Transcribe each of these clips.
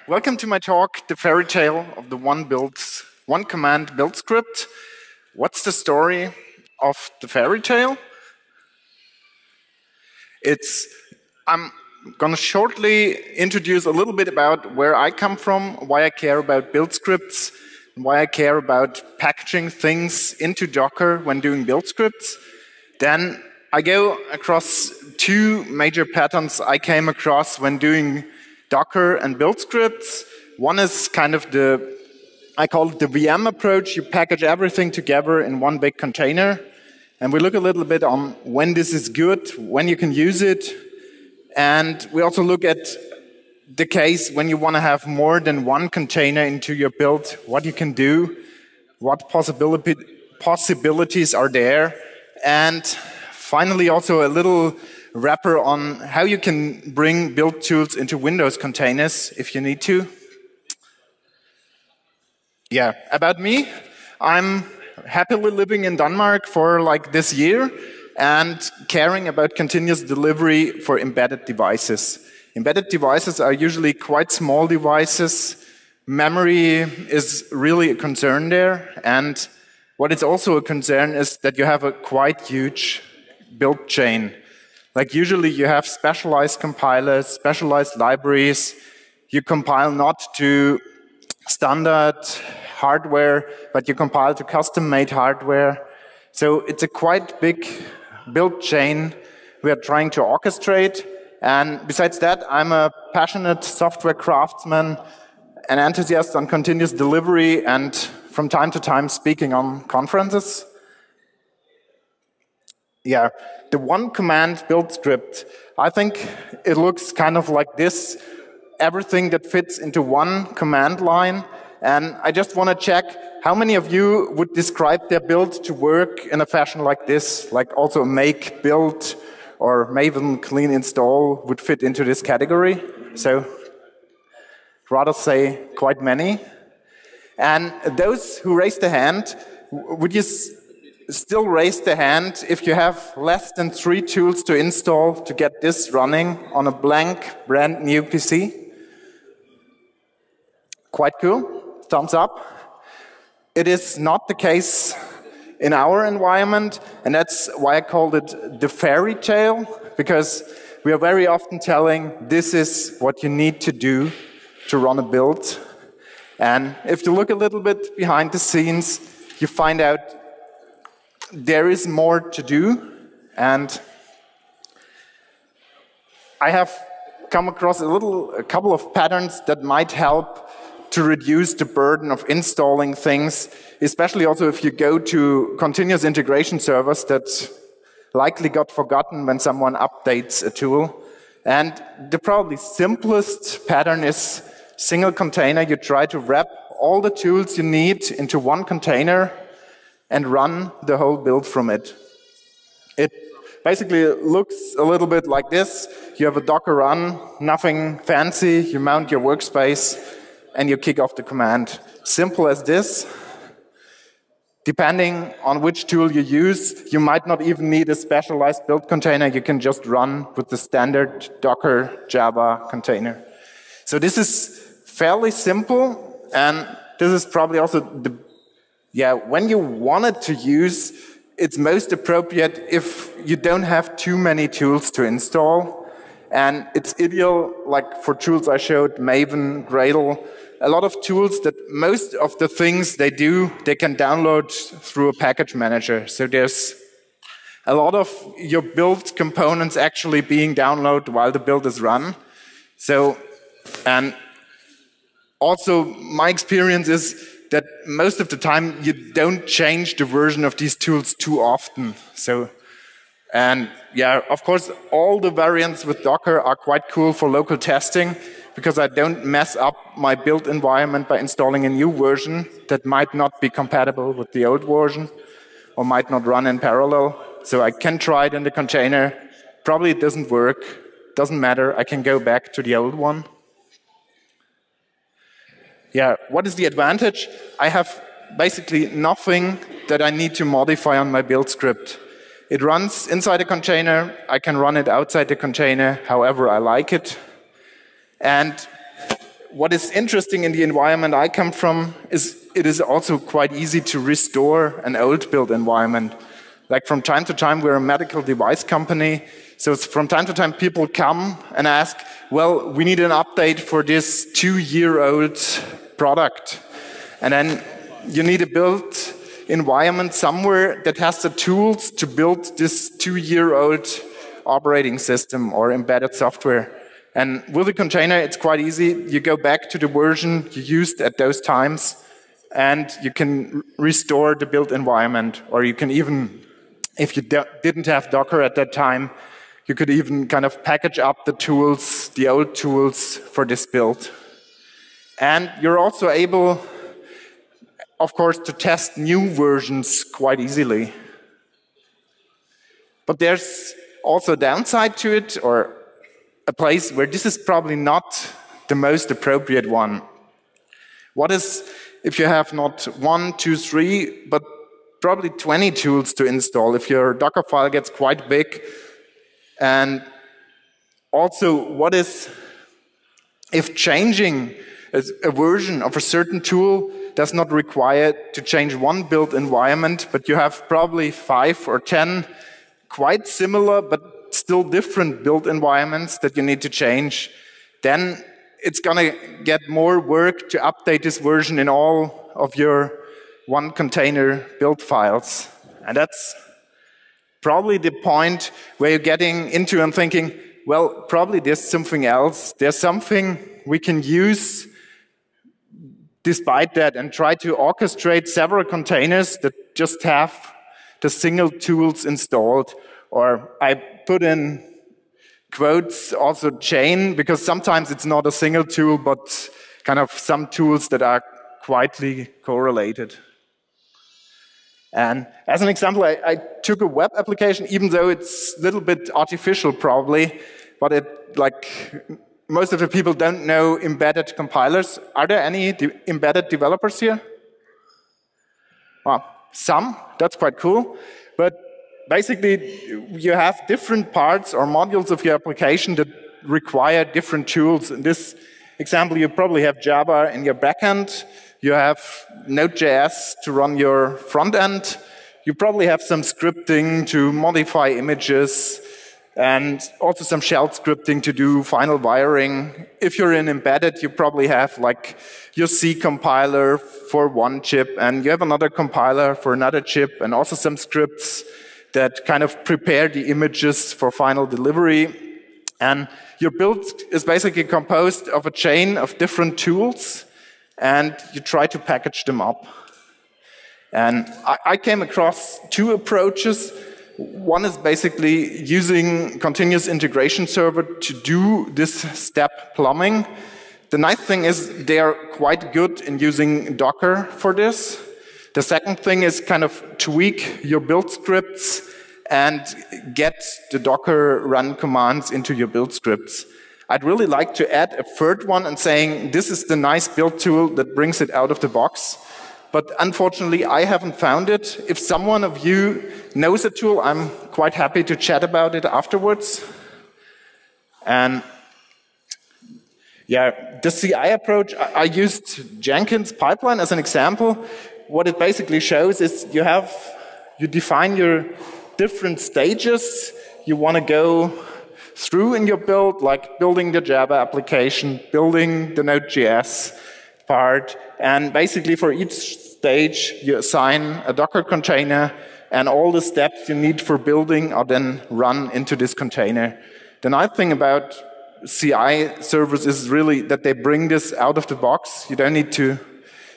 Welcome to my talk, The Fairy Tale of the One Command Build Script. What's the story of the fairy tale? I'm going to shortly introduce a little bit about where I come from, why I care about build scripts, and why I care about packaging things into Docker when doing build scripts. Then I go across two major patterns I came across when doing Docker and build scripts. One is kind of I call it the VM approach. You package everything together in one big container. And we look a little bit on when this is good, when you can use it. And we also look at the case when you want to have more than one container into your build, what you can do, what possibilities are there. And finally, also a little wrapper on how you can bring build tools into Windows containers if you need to. Yeah, about me, I'm happily living in Denmark for like this year and caring about continuous delivery for embedded devices. Embedded devices are usually quite small devices. Memory is really a concern there. And what is also a concern is that you have a quite huge build chain. Like usually you have specialized compilers, specialized libraries. You compile not to standard hardware, but you compile to custom-made hardware. So it's a quite big build chain we are trying to orchestrate. And besides that, I'm a passionate software craftsman, an enthusiast on continuous delivery, and from time to time speaking on conferences. Yeah, the one command build script, I think it looks kind of like this. Everything that fits into one command line. And I just want to check how many of you would describe their build to work in a fashion like this, like also make build or Maven clean install would fit into this category. So rather say quite many. And those who raised their hand, would you still raise the hand if you have less than 3 tools to install to get this running on a blank, brand new PC? Quite cool. Thumbs up. It is not the case in our environment, and that's why I called it the fairy tale, because we are very often telling this is what you need to do to run a build. And if you look a little bit behind the scenes, you find out there is more to do. And I have come across a couple of patterns that might help to reduce the burden of installing things, especially also if you go to continuous integration servers that likely got forgotten when someone updates a tool. And the probably simplest pattern is single container. You try to wrap all the tools you need into one container and run the whole build from it. It basically looks a little bit like this. You have a Docker run, nothing fancy. You mount your workspace, and you kick off the command. Simple as this. Depending on which tool you use, you might not even need a specialized build container. You can just run with the standard Docker Java container. So this is fairly simple, and this is probably also when you want it to use, it's most appropriate if you don't have too many tools to install. And it's ideal, like for tools I showed, Maven, Gradle, a lot of tools that most of the things they do, they can download through a package manager. So there's a lot of your build components actually being downloaded while the build is run. So, and also my experience is that most of the time you don't change the version of these tools too often. So, and yeah, of course, all the variants with Docker are quite cool for local testing because I don't mess up my build environment by installing a new version that might not be compatible with the old version or might not run in parallel. So I can try it in the container. Probably it doesn't work. Doesn't matter. I can go back to the old one. Yeah, what is the advantage? I have basically nothing that I need to modify on my build script. It runs inside a container. I can run it outside the container however I like it. And what is interesting in the environment I come from is it is also quite easy to restore an old built environment. Like from time to time, we're a medical device company, so from time to time people come and ask, well, we need an update for this 2-year-old product. And then you need a built environment somewhere that has the tools to build this 2-year-old operating system or embedded software. And with a container, it's quite easy. You go back to the version you used at those times, and you can restore the built environment. Or you can even, if you didn't have Docker at that time, you could even kind of package up the tools, the old tools for this build. And you're also able, of course, to test new versions quite easily. But there's also a downside to it, or a place where this is probably not the most appropriate one. What is if you have not 1, 2, 3, but probably 20 tools to install, if your Docker file gets quite big? And also, what is if changing a version of a certain tool does not require to change one built environment, but you have probably 5 or 10 quite similar but still different build environments that you need to change, then it's going to get more work to update this version in all of your one container build files. And that's probably the point where you're getting into and thinking, well, probably there's something else. There's something we can use despite that and try to orchestrate several containers that just have the single tools installed. Or I put in quotes also chain, because sometimes it's not a single tool, but kind of some tools that are quietly correlated. And as an example, I took a web application, even though it's a little bit artificial probably, but most of the people don't know embedded compilers. Are there any embedded developers here? Well, some, that's quite cool. But basically, you have different parts or modules of your application that require different tools. In this example, you probably have Java in your backend. You have Node.js to run your front end. You probably have some scripting to modify images, and also some shell scripting to do final wiring. If you're in embedded, you probably have like your C compiler for one chip, and you have another compiler for another chip, and also some scripts that kind of prepare the images for final delivery. And your build is basically composed of a chain of different tools, and you try to package them up. And I came across 2 approaches. One is basically using continuous integration server to do this step plumbing. The nice thing is they are quite good in using Docker for this. The second thing is kind of tweak your build scripts and get the Docker run commands into your build scripts. I'd really like to add a third one and saying this is the nice build tool that brings it out of the box. But unfortunately, I haven't found it. If someone of you knows a tool, I'm quite happy to chat about it afterwards. And yeah, the CI approach, I used Jenkins pipeline as an example. What it basically shows is you define your different stages you want to go through in your build, like building the Java application, building the Node.js part, and basically for each stage you assign a Docker container, and all the steps you need for building are then run into this container. The nice thing about CI servers is really that they bring this out of the box. You don't need to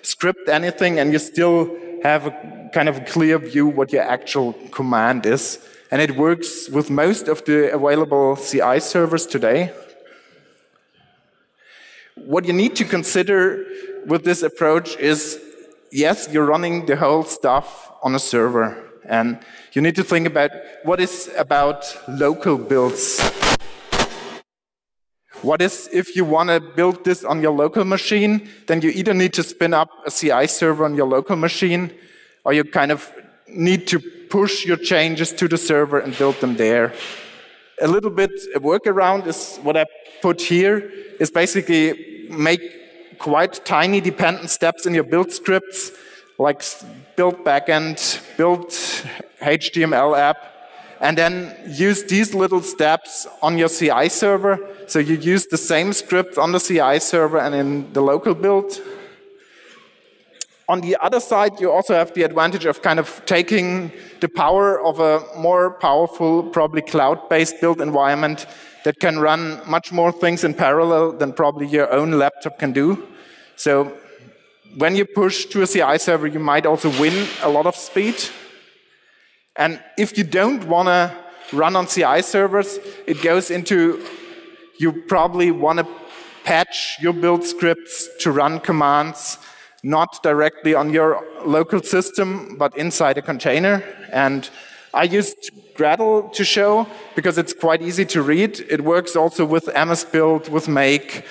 script anything, and you still have a kind of a clear view what your actual command is. And it works with most of the available CI servers today. What you need to consider with this approach is, yes, you're running the whole stuff on a server. And you need to think about what is about local builds. What is if you want to build this on your local machine, then you either need to spin up a CI server on your local machine, or you kind of need to push your changes to the server and build them there. A little bit a workaround is what I put here, is basically make quite tiny dependent steps in your build scripts, like build backend, build HTML app, and then use these little steps on your CI server. So you use the same script on the CI server and in the local build. On the other side, you also have the advantage of kind of taking the power of a more powerful, probably cloud-based build environment that can run much more things in parallel than probably your own laptop can do. So when you push to a CI server, you might also win a lot of speed. And if you don't want to run on CI servers, it goes into, you probably want to patch your build scripts to run commands not directly on your local system, but inside a container. And I used Gradle to show, because it's quite easy to read. It works also with MS-Build, with Make.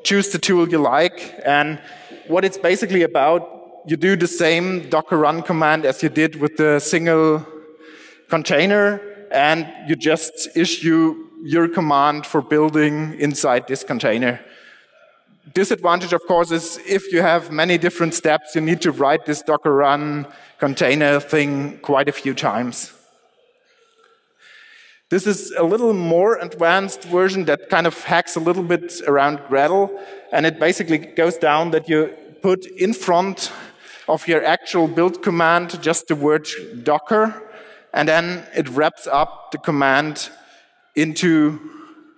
Choose the tool you like. And what it's basically about, you do the same Docker run command as you did with the single container, and you just issue your command for building inside this container. Disadvantage, of course, is if you have many different steps, you need to write this Docker run container thing quite a few times. This is a little more advanced version that kind of hacks a little bit around Gradle, and it basically goes down that you put in front of your actual build command just the word Docker, and then it wraps up the command into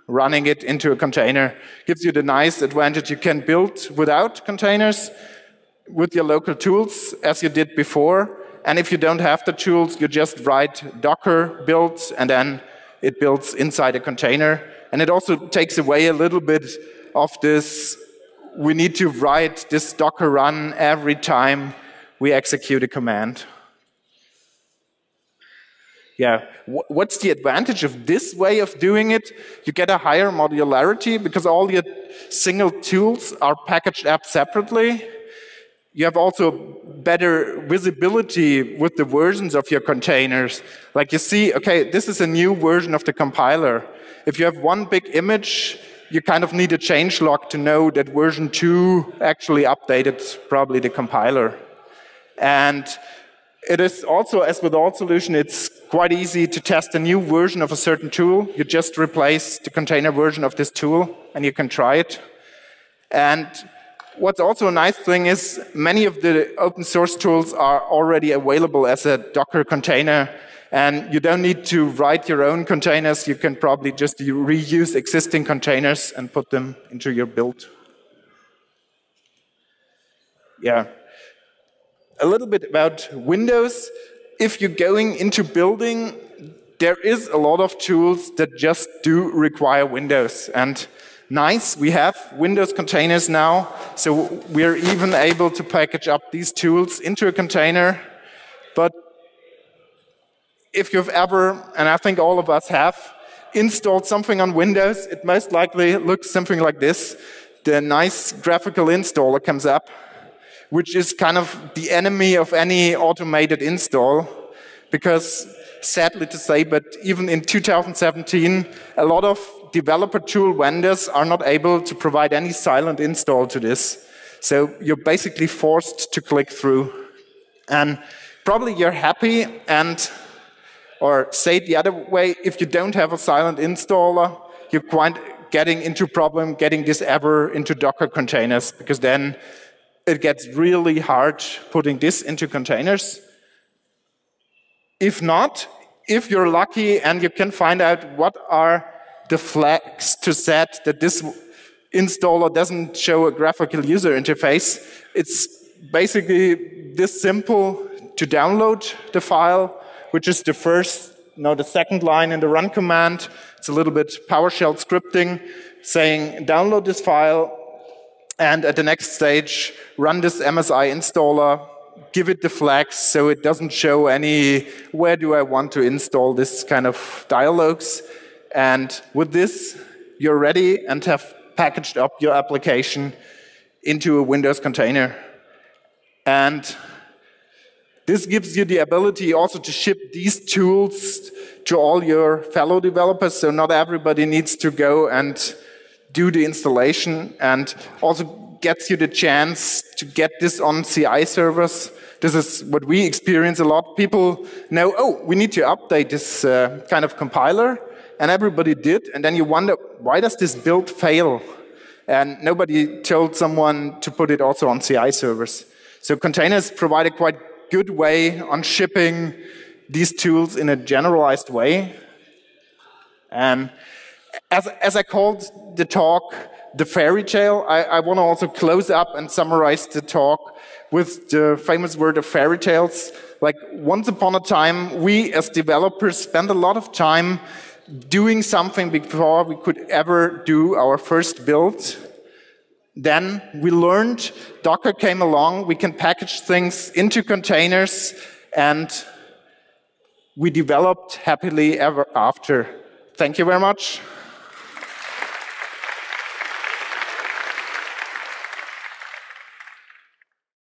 running it into a container. Gives you the nice advantage you can build without containers with your local tools as you did before. And if you don't have the tools, you just write Docker builds and then it builds inside a container. And it also takes away a little bit of this, we need to write this Docker run every time we execute a command. Yeah, what's the advantage of this way of doing it? You get a higher modularity because all your single tools are packaged up separately. You have also better visibility with the versions of your containers. Like you see, okay, this is a new version of the compiler. If you have one big image, you kind of need a changelog to know that version 2 actually updated probably the compiler. And it is also, as with all solutions, it's quite easy to test a new version of a certain tool. You just replace the container version of this tool, and you can try it. And what's also a nice thing is many of the open source tools are already available as a Docker container, and you don't need to write your own containers. You can probably just reuse existing containers and put them into your build. Yeah. A little bit about Windows. If you're going into building, there is a lot of tools that just do require Windows. And nice, we have Windows containers now, so we're even able to package up these tools into a container. But if you've ever, and I think all of us have, installed something on Windows, it most likely looks something like this. The nice graphical installer comes up, which is kind of the enemy of any automated install, because sadly to say, but even in 2017, a lot of developer tool vendors are not able to provide any silent install to this. So you're basically forced to click through. And probably you're happy, or say it the other way, if you don't have a silent installer, you're quite getting into problem getting this ever into Docker containers, because then it gets really hard putting this into containers. If not, if you're lucky and you can find out what are the flags to set that this installer doesn't show a graphical user interface, it's basically this simple to download the file, which is the second line in the run command. It's a little bit PowerShell scripting saying download this file, and at the next stage, run this MSI installer, give it the flags so it doesn't show any, where do I want to install this kind of dialogues. And with this, you're ready and have packaged up your application into a Windows container. And this gives you the ability also to ship these tools to all your fellow developers, so not everybody needs to go and do the installation, and also gets you the chance to get this on CI servers. This is what we experience a lot. People know, oh, we need to update this kind of compiler, and everybody did, and then you wonder, why does this build fail? And nobody told someone to put it also on CI servers. So containers provide a quite good way on shipping these tools in a generalized way. And as I called the talk the fairy tale, I want to also close up and summarize the talk with the famous word of fairy tales. Like, once upon a time, we as developers spent a lot of time doing something before we could ever do our first build. Then we learned, Docker came along, we can package things into containers, and we developed happily ever after. Thank you very much.